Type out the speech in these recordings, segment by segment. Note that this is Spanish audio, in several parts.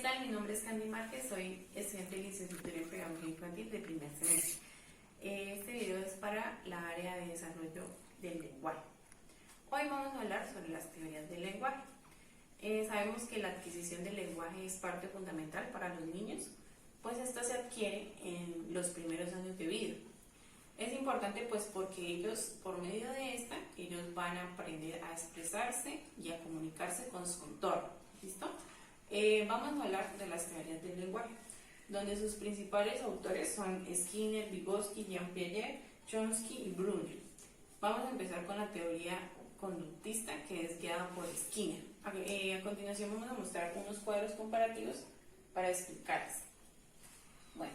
tal? Mi nombre es Candy Márquez, soy estudiante de licenciatura en Pedagogía Infantil de primer semestre. Este video es para la área de desarrollo del lenguaje. Hoy vamos a hablar sobre las teorías del lenguaje. Sabemos que la adquisición del lenguaje es parte fundamental para los niños, pues esta se adquiere en los primeros años de vida. Es importante pues porque ellos, por medio de esta, ellos van a aprender a expresarse y a comunicarse con su entorno. ¿Listo? Vamos a hablar de las teorías del lenguaje, donde sus principales autores son Skinner, Vygotsky, Jean Piaget, Chomsky y Brundtland. Vamos a empezar con la teoría conductista, que es guiada por Skinner. A continuación vamos a mostrar unos cuadros comparativos para explicarles. Bueno,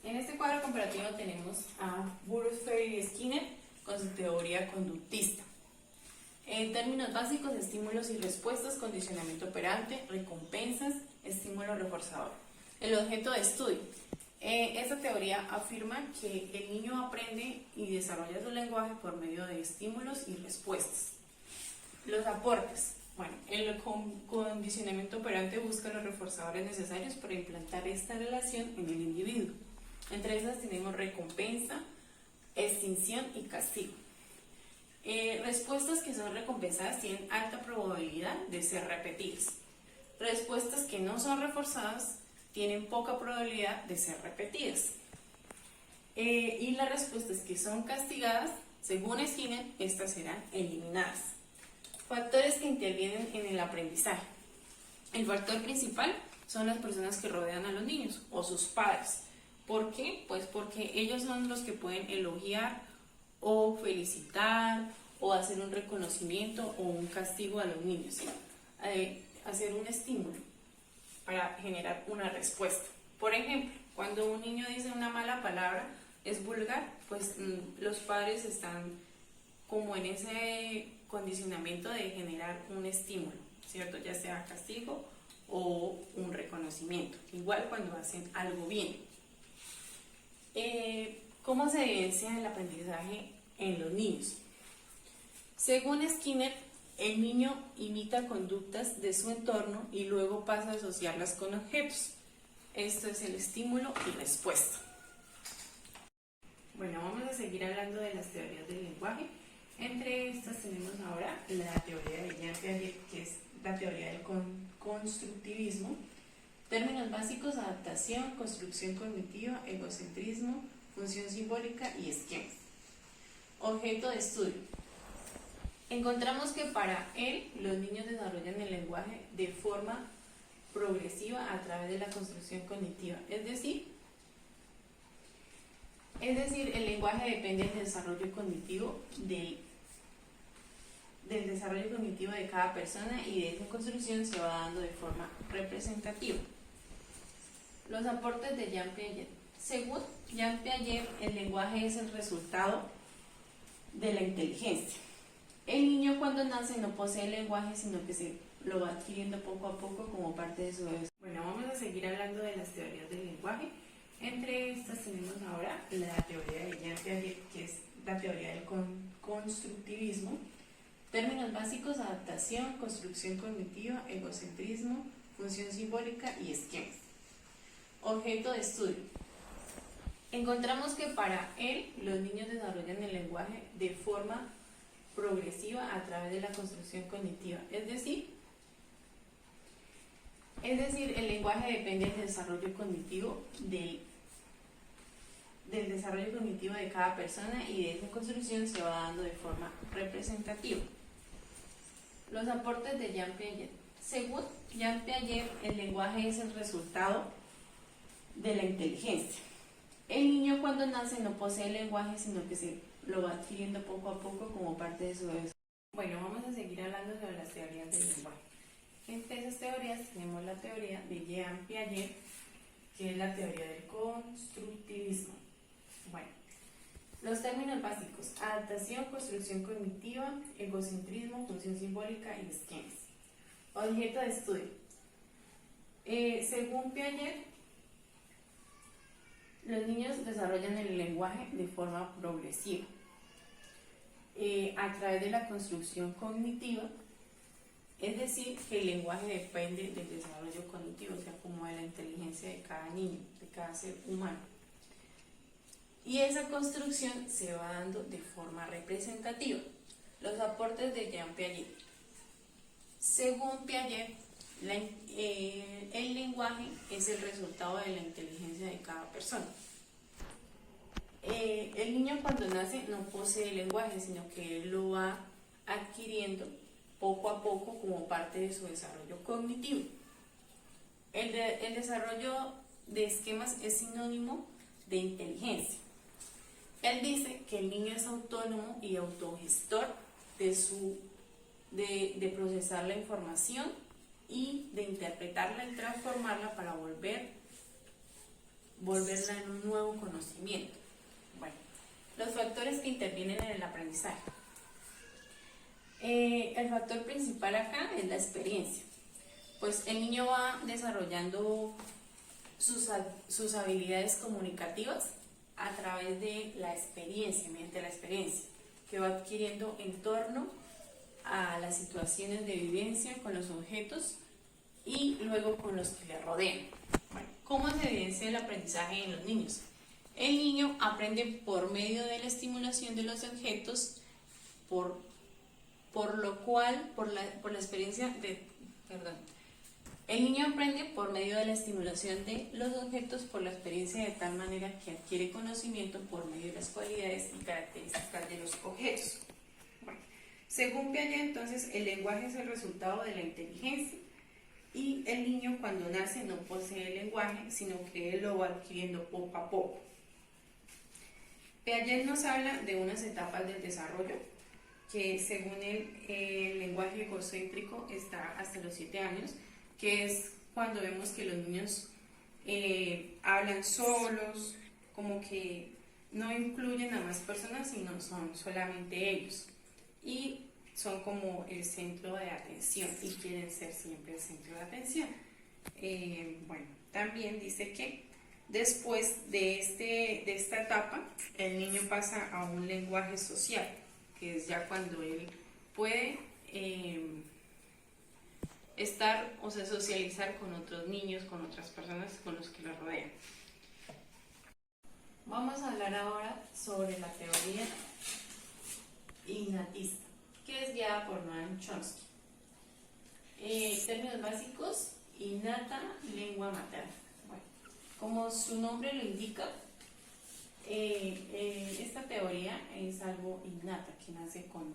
en este cuadro comparativo tenemos a Burford y Skinner con su teoría conductista. En términos básicos, estímulos y respuestas, condicionamiento operante, recompensas, estímulo reforzador. El objeto de estudio. Esta teoría afirma que el niño aprende y desarrolla su lenguaje por medio de estímulos y respuestas. Los aportes. Bueno, el condicionamiento operante busca los reforzadores necesarios para implantar esta relación en el individuo. Entre esas tenemos recompensa, extinción y castigo. Respuestas que son recompensadas tienen alta probabilidad de ser repetidas. Respuestas que no son reforzadas tienen poca probabilidad de ser repetidas. Y las respuestas que son castigadas, según Skinner, estas serán eliminadas. Factores que intervienen en el aprendizaje. El factor principal son las personas que rodean a los niños o sus padres. ¿Por qué? Pues porque ellos son los que pueden elogiar o felicitar o hacer un reconocimiento o un castigo a los niños, ¿sí? Hacer un estímulo para generar una respuesta. Por ejemplo, cuando un niño dice una mala palabra, es vulgar, pues los padres están como en ese condicionamiento de generar un estímulo, ¿cierto? Ya sea castigo o un reconocimiento. Igual cuando hacen algo bien. ¿Cómo se evidencia el aprendizaje en los niños? Según Skinner, el niño imita conductas de su entorno y luego pasa a asociarlas con objetos. Esto es el estímulo y respuesta. Bueno, vamos a seguir hablando de las teorías del lenguaje. Entre estas tenemos ahora la teoría de Jean Piaget, que es la teoría del constructivismo. Términos básicos: adaptación, construcción cognitiva, egocentrismo, función simbólica y esquemas. Objeto de estudio. Encontramos que para él los niños desarrollan el lenguaje de forma progresiva a través de la construcción cognitiva. Es decir, el lenguaje depende del desarrollo cognitivo del desarrollo cognitivo de cada persona y de esa construcción se va dando de forma representativa. Los aportes de Jean Piaget. Según Jean Piaget, el lenguaje es el resultado de la inteligencia. El niño cuando nace no posee el lenguaje, sino que se lo va adquiriendo poco a poco como parte de su desarrollo. Bueno, vamos a seguir hablando de las teorías del lenguaje. Entre estas tenemos ahora la teoría de Jean Piaget, que es la teoría del constructivismo. Términos básicos: adaptación, construcción cognitiva, egocentrismo, función simbólica y esquemas. Objeto de estudio. Encontramos que para él los niños desarrollan el lenguaje de forma progresiva a través de la construcción cognitiva. Es decir, el lenguaje depende del desarrollo cognitivo del desarrollo cognitivo de cada persona y de esa construcción se va dando de forma representativa. Los aportes de Jean Piaget. Según Jean Piaget, el lenguaje es el resultado de la inteligencia. El niño cuando nace no posee el lenguaje, sino que se lo va adquiriendo poco a poco como parte de su desarrollo. Bueno, vamos a seguir hablando sobre las teorías del lenguaje. Entre esas teorías tenemos la teoría de Jean Piaget, que es la teoría del constructivismo. Bueno, los términos básicos: adaptación, construcción cognitiva, egocentrismo, función simbólica y esquemas. Objeto de estudio. Según Piaget, los niños desarrollan el lenguaje de forma progresiva a través de la construcción cognitiva, es decir, que el lenguaje depende del desarrollo cognitivo, o sea, como cada niño, de cada ser humano. Y esa construcción se va dando de forma representativa. Los aportes de Jean Piaget. Según Piaget, el lenguaje es el resultado de la inteligencia de cada persona. El niño cuando nace no posee el lenguaje, sino que él lo va adquiriendo poco a poco como parte de su desarrollo cognitivo. El desarrollo de esquemas es sinónimo de inteligencia. Él dice que el niño es autónomo y autogestor de procesar la información y de interpretarla y transformarla para volverla en un nuevo conocimiento. Bueno, los factores que intervienen en el aprendizaje. El factor principal acá es la experiencia. Pues el niño va desarrollando sus habilidades comunicativas a través de la experiencia, mediante la experiencia que va adquiriendo en torno a las situaciones de vivencia con los objetos y luego con los que le rodean. Bueno, ¿cómo se evidencia el aprendizaje en los niños? El niño aprende por medio de la estimulación de los objetos, por la experiencia de, el niño aprende por medio de la estimulación de los objetos por la experiencia de tal manera que adquiere conocimiento por medio de las cualidades y características de los objetos. Bueno, según Piaget, entonces, el lenguaje es el resultado de la inteligencia y el niño cuando nace no posee el lenguaje, sino que él lo va adquiriendo poco a poco. Piaget nos habla de unas etapas del desarrollo que según él, el lenguaje egocéntrico está hasta los 7 años, que es cuando vemos que los niños hablan solos, como que no incluyen a más personas, sino son solamente ellos. Y son como el centro de atención y quieren ser siempre el centro de atención. Bueno, también dice que después de esta etapa, el niño pasa a un lenguaje social, que es ya cuando él puede socializar con otros niños, con otras personas con los que lo rodean. Vamos a hablar ahora sobre la teoría innatista, que es guiada por Noam Chomsky. Términos básicos: innata, lengua materna. Bueno, como su nombre lo indica, esta teoría es algo innata que nace con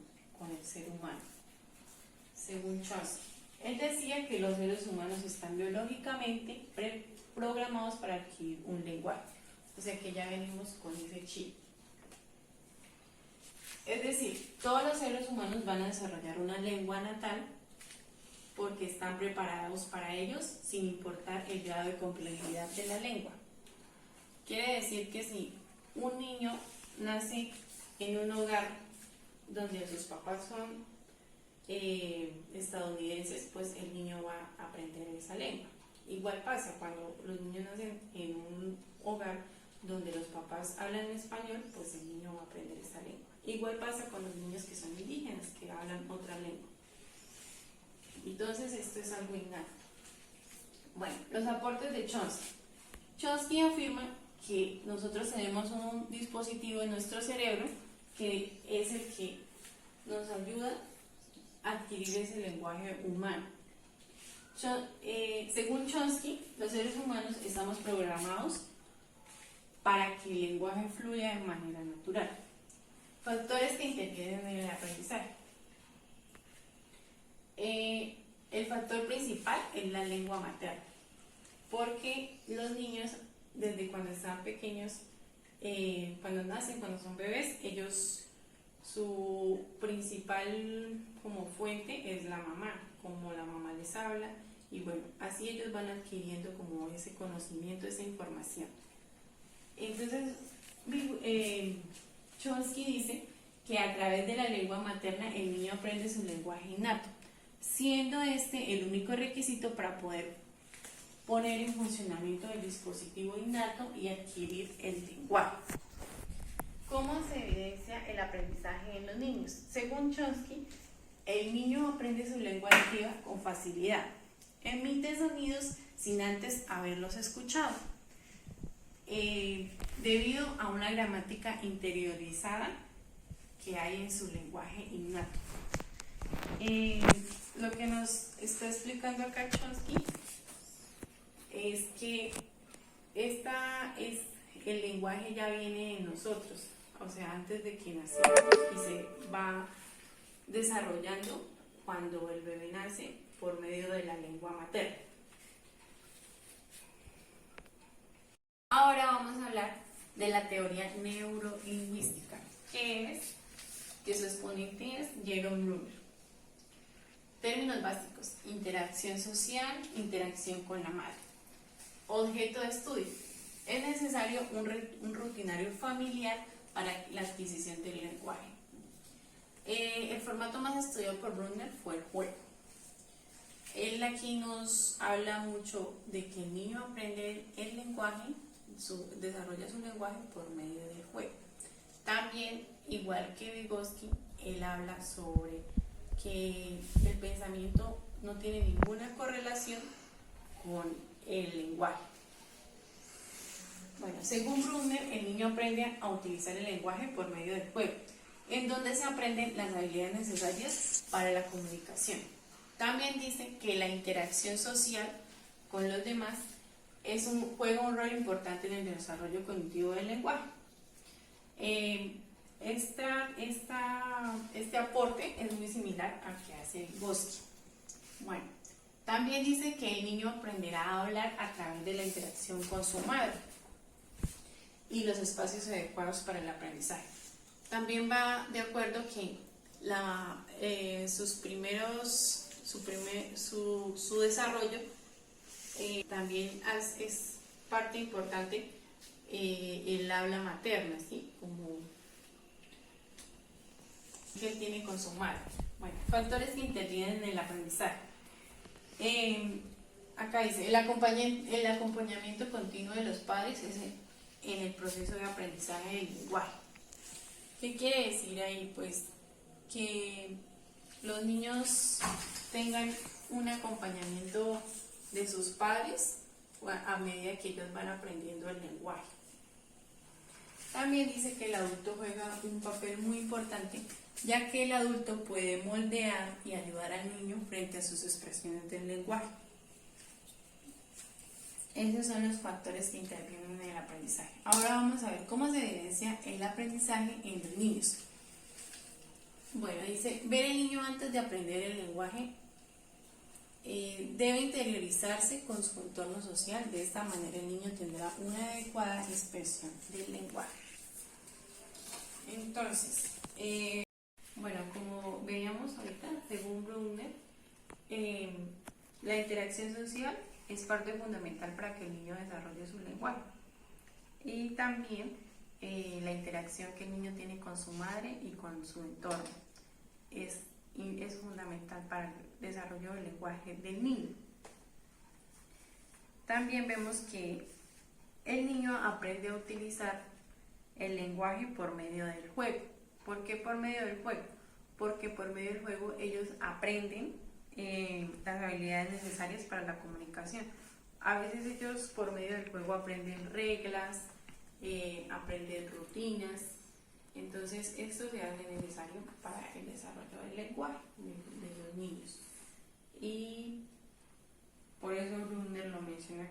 el ser humano. Según Chomsky, él decía que los seres humanos están biológicamente programados para adquirir un lenguaje, o sea que ya venimos con ese chip. Es decir, todos los seres humanos van a desarrollar una lengua natal porque están preparados para ellos sin importar el grado de complejidad de la lengua. Quiere decir que si un niño nace en un hogar donde sus papás son estadounidenses, pues el niño va a aprender esa lengua. Igual pasa cuando los niños nacen en un hogar donde los papás hablan español, pues el niño va a aprender esa lengua. Igual pasa con los niños que son indígenas, que hablan otra lengua. Entonces esto es algo innato. Bueno, los aportes de Chomsky. Chomsky afirma que nosotros tenemos un dispositivo en nuestro cerebro que es el que nos ayuda a adquirir ese lenguaje humano. Según Chomsky, los seres humanos estamos programados para que el lenguaje fluya de manera natural. Factores que intervienen en el aprendizaje. El factor principal es la lengua materna, porque los niños desde cuando están pequeños, cuando nacen, cuando son bebés, ellos, su principal como fuente es la mamá, como la mamá les habla, y bueno, así ellos van adquiriendo como ese conocimiento, esa información. Entonces, Chomsky dice que a través de la lengua materna el niño aprende su lenguaje innato, siendo este el único requisito para poder poner en funcionamiento el dispositivo innato y adquirir el lenguaje. ¿Cómo se evidencia el aprendizaje en los niños? Según Chomsky, el niño aprende su lengua nativa con facilidad, emite sonidos sin antes haberlos escuchado, debido a una gramática interiorizada que hay en su lenguaje innato. Lo que nos está explicando acá Chomsky es que el lenguaje ya viene en nosotros, o sea, antes de que nacimos, y se va desarrollando cuando el bebé nace por medio de la lengua materna. Ahora vamos a hablar de la teoría neurolingüística, que su exponente es Jerome Bruner. Términos básicos: interacción social, interacción con la madre. Objeto de estudio: es necesario un rutinario familiar para la adquisición del lenguaje. El formato más estudiado por Bruner fue el juego. Él aquí nos habla mucho de que el niño aprende el lenguaje, desarrolla su lenguaje por medio del juego. También, igual que Vygotsky, él habla sobre que el pensamiento no tiene ninguna correlación con el lenguaje. Bueno, según Bruner, el niño aprende a utilizar el lenguaje por medio del juego, en donde se aprenden las habilidades necesarias para la comunicación. También dice que la interacción social con los demás juega un rol importante en el desarrollo cognitivo del lenguaje. Este aporte es muy similar al que hace Vygotsky. Bueno, también dice que el niño aprenderá a hablar a través de la interacción con su madre y los espacios adecuados para el aprendizaje. También va de acuerdo que su desarrollo también es parte importante el habla materna, ¿sí? Como que él tiene con su madre. Bueno, factores que intervienen en el aprendizaje. Acá dice, el acompañamiento continuo de los padres es en el proceso de aprendizaje del lenguaje. ¿Qué quiere decir ahí? Pues que los niños tengan un acompañamiento de sus padres a medida que ellos van aprendiendo el lenguaje. También dice que el adulto juega un papel muy importante, ya que el adulto puede moldear y ayudar al niño frente a sus expresiones del lenguaje. Esos son los factores que intervienen en el aprendizaje. Ahora vamos a ver cómo se evidencia el aprendizaje en los niños. Bueno, dice, ver el niño antes de aprender el lenguaje debe interiorizarse con su entorno social. De esta manera el niño tendrá una adecuada expresión del lenguaje. Entonces, bueno, como veíamos ahorita, según Bruner, la interacción social es parte fundamental para que el niño desarrolle su lenguaje. Y también la interacción que el niño tiene con su madre y con su entorno es fundamental para el desarrollo del lenguaje del niño. También vemos que el niño aprende a utilizar el lenguaje por medio del juego. ¿Por qué por medio del juego? Porque por medio del juego ellos aprenden las habilidades necesarias para la comunicación. A veces ellos por medio del juego aprenden reglas, aprenden rutinas. Entonces esto se hace necesario para el desarrollo del lenguaje de los niños. Y por eso Bruner lo menciona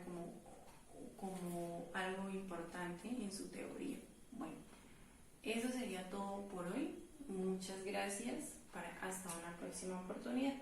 como algo importante en su teoría. Bueno, eso sería todo por hoy. Muchas gracias. Hasta una próxima oportunidad.